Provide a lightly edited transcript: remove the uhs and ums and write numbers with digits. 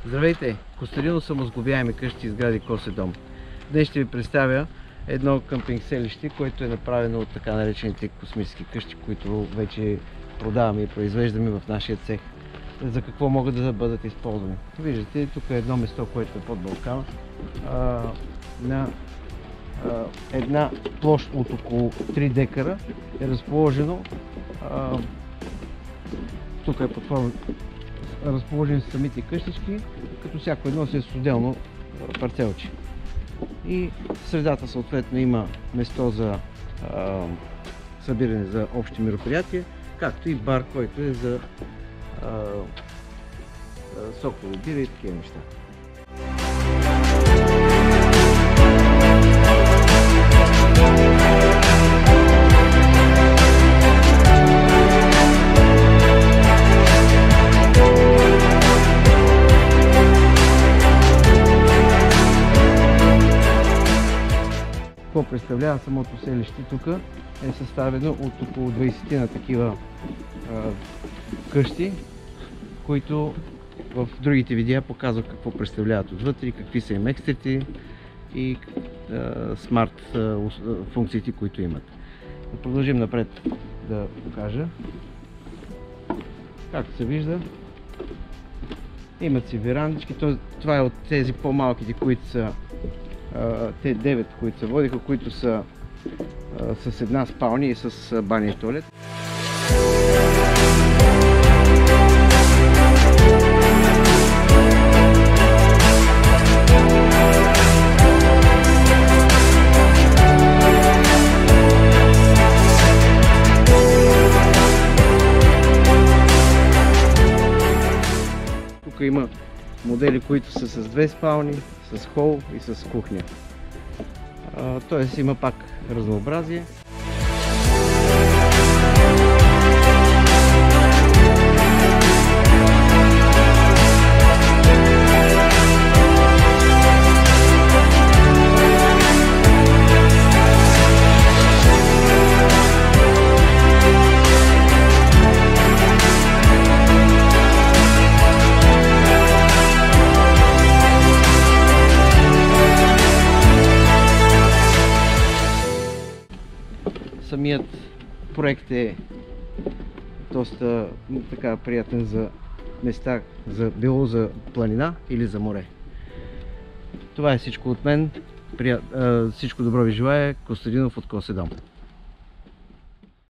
Здравейте! Костадинов самосглобяеми къщи и сгради Коседом. Днес ще ви представя едно къмпинг селище, което е направено от така наречените космически къщи, които вече продаваме и произвеждаме в нашия цех. За какво могат да бъдат използвани? Виждате, тук е едно место, което е под Балкана, на една площ от около 3 декара е разположено. Тук е под форма разположени са самите къщички, като всяко едно си е с отделно парцелче. И в средата съответно има место за събиране за общи мероприятия, както и бар, който е за сокови бира и такива неща. Какво представлява самото селище? Тук е съставено от около 20 на такива къщи, които в другите видеа показват какво представляват отвътре, какви са им екстрите и смарт функциите, които имат. Да продължим напред да покажа. Както се вижда, имат си верандички. Това е от тези по-малките, които са те 9, които се водиха, които са с една спалня и с баня и туалет. Тук има модели, които са с 2 спални, с хол и с кухня. Тоест има пак разнообразие. Самият проект е доста така приятен за места, било за планина или за море. Това е всичко от мен. Всичко добро ви желая. Костадинов от Коседом.